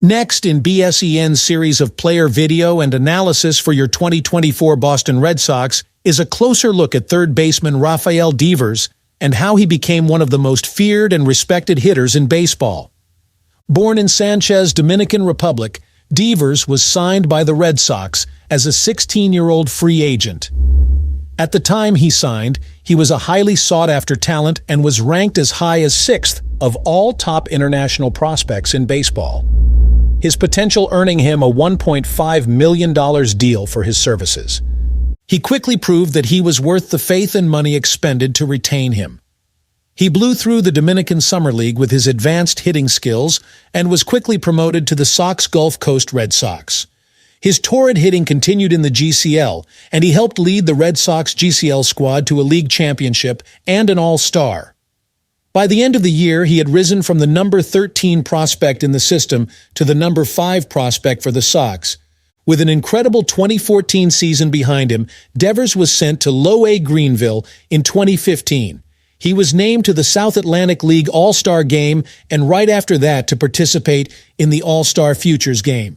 Next in BSEN's series of player video and analysis for your 2024 Boston Red Sox is a closer look at third baseman Rafael Devers and how he became one of the most feared and respected hitters in baseball. Born in Sanchez, Dominican Republic, Devers was signed by the Red Sox as a 16-year-old free agent. At the time he signed, he was a highly sought-after talent and was ranked as high as 6th of all top international prospects in baseball. His potential earning him a $1.5 million deal for his services. He quickly proved that he was worth the faith and money expended to retain him. He blew through the Dominican Summer League with his advanced hitting skills and was quickly promoted to the Sox Gulf Coast Red Sox. His torrid hitting continued in the GCL, and he helped lead the Red Sox GCL squad to a league championship and an All-Star. By the end of the year, he had risen from the number 13 prospect in the system to the number 5 prospect for the Sox. With an incredible 2014 season behind him, Devers was sent to Low-A Greenville in 2015. He was named to the South Atlantic League All-Star Game and right after that to participate in the All-Star Futures Game.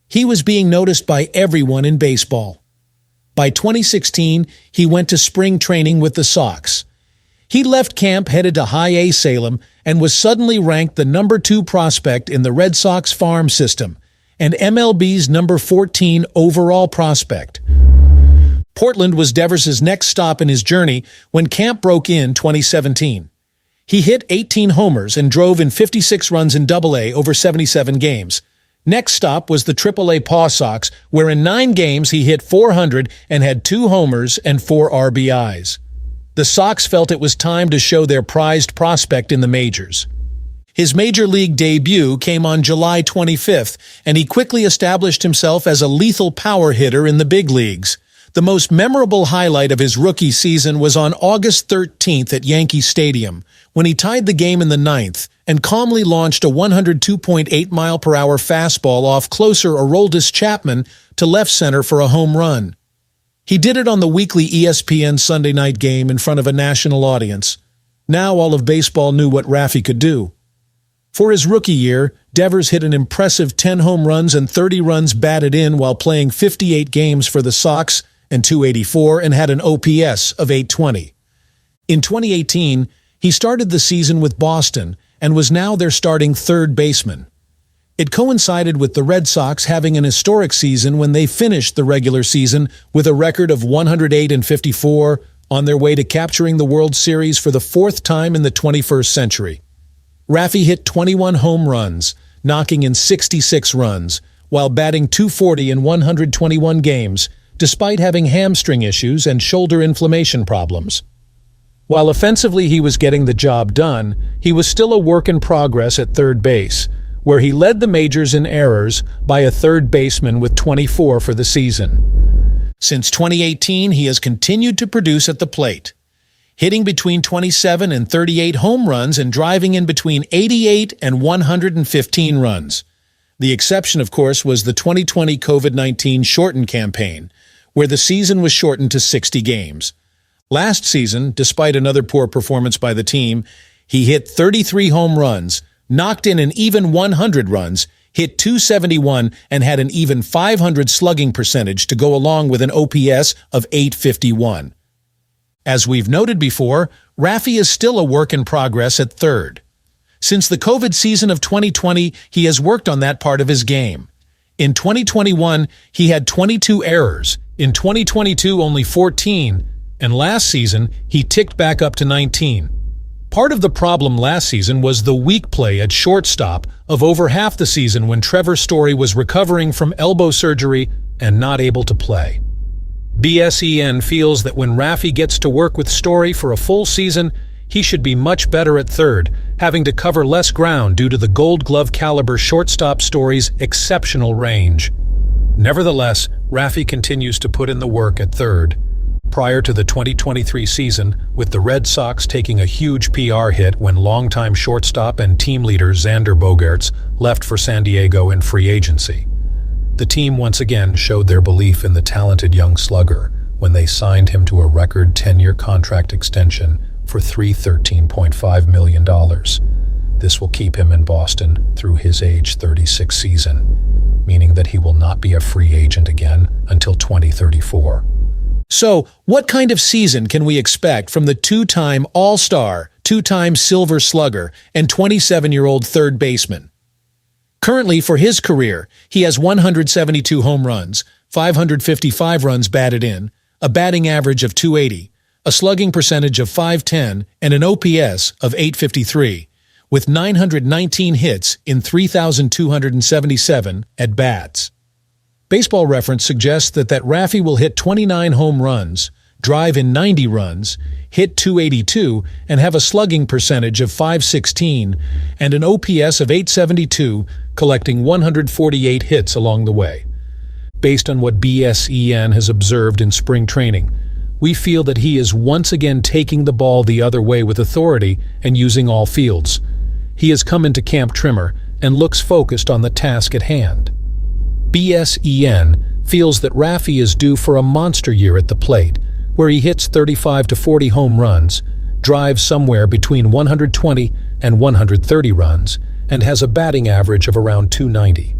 He was being noticed by everyone in baseball. By 2016, he went to spring training with the Sox. He left camp headed to High A Salem and was suddenly ranked the number 2 prospect in the Red Sox farm system and MLB's number 14 overall prospect. Portland was Devers' next stop in his journey when camp broke in 2017. He hit 18 homers and drove in 56 runs in Double-A over 77 games. Next stop was the Triple-A Paw Sox, where in 9 games he hit 400 and had 2 homers and 4 RBIs. The Sox felt it was time to show their prized prospect in the majors. His major league debut came on July 25th, and he quickly established himself as a lethal power hitter in the big leagues. The most memorable highlight of his rookie season was on August 13th at Yankee Stadium, when he tied the game in the 9th and calmly launched a 102.8-mile-per-hour fastball off closer Aroldis Chapman to left center for a home run. He did it on the weekly ESPN Sunday night game in front of a national audience. Now all of baseball knew what Rafi could do. For his rookie year, Devers hit an impressive 10 home runs and 30 runs batted in while playing 58 games for the Sox and .284 and had an OPS of .820. In 2018, he started the season with Boston and was now their starting third baseman. It coincided with the Red Sox having an historic season when they finished the regular season with a record of 108-54 on their way to capturing the World Series for the 4th time in the 21st century. Rafi hit 21 home runs, knocking in 66 runs, while batting .240 in 121 games, despite having hamstring issues and shoulder inflammation problems. While offensively he was getting the job done, he was still a work in progress at third base, where he led the majors in errors by a third baseman with 24 for the season. Since 2018, he has continued to produce at the plate, hitting between 27 and 38 home runs and driving in between 88 and 115 runs. The exception, of course, was the 2020 COVID-19 shortened campaign, where the season was shortened to 60 games. Last season, despite another poor performance by the team, he hit 33 home runs, knocked in an even 100 runs, hit .271, and had an even .500 slugging percentage to go along with an OPS of .851. As we've noted before, Rafi is still a work in progress at third. Since the COVID season of 2020, he has worked on that part of his game. In 2021, he had 22 errors, in 2022 only 14, and last season he ticked back up to 19. Part of the problem last season was the weak play at shortstop of over half the season when Trevor Story was recovering from elbow surgery and not able to play. BSEN feels that when Rafi gets to work with Story for a full season, he should be much better at third, having to cover less ground due to the Gold Glove caliber shortstop Story's exceptional range. Nevertheless, Rafi continues to put in the work at third. Prior to the 2023 season, with the Red Sox taking a huge PR hit when longtime shortstop and team leader Xander Bogaerts left for San Diego in free agency. The team once again showed their belief in the talented young slugger when they signed him to a record 10-year contract extension for $13.5 million. This will keep him in Boston through his age 36 season, meaning that he will not be a free agent again until 2034. So, what kind of season can we expect from the two-time All-Star, two-time Silver Slugger, and 27-year-old third baseman? Currently, for his career, he has 172 home runs, 555 runs batted in, a batting average of .280, a slugging percentage of .510, and an OPS of .853, with 919 hits in 3,277 at-bats. Baseball Reference suggests that Rafi will hit 29 home runs, drive in 90 runs, hit .282, and have a slugging percentage of .516 and an OPS of .872, collecting 148 hits along the way. Based on what BSEN has observed in spring training, we feel that he is once again taking the ball the other way with authority and using all fields. He has come into camp trimmer and looks focused on the task at hand. BSEN feels that Rafi is due for a monster year at the plate, where he hits 35 to 40 home runs, drives somewhere between 120 and 130 runs, and has a batting average of around .290.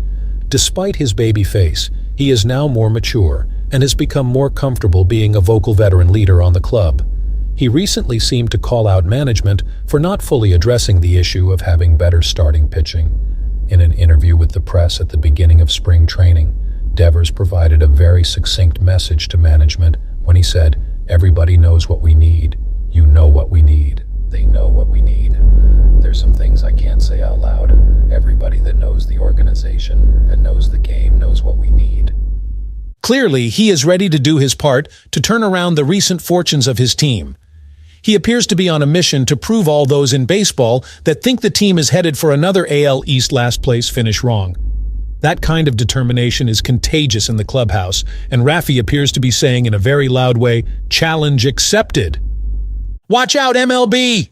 Despite his baby face, he is now more mature and has become more comfortable being a vocal veteran leader on the club. He recently seemed to call out management for not fully addressing the issue of having better starting pitching. In an interview with the press at the beginning of spring training, Devers provided a very succinct message to management when he said, "Everybody knows what we need. You know what we need. They know what we need. There's some things I can't say out loud. Everybody that knows the organization and knows the game knows what we need." Clearly, he is ready to do his part to turn around the recent fortunes of his team. He appears to be on a mission to prove all those in baseball that think the team is headed for another AL East last place finish wrong. That kind of determination is contagious in the clubhouse, and Rafi appears to be saying in a very loud way, "Challenge accepted." Watch out, MLB!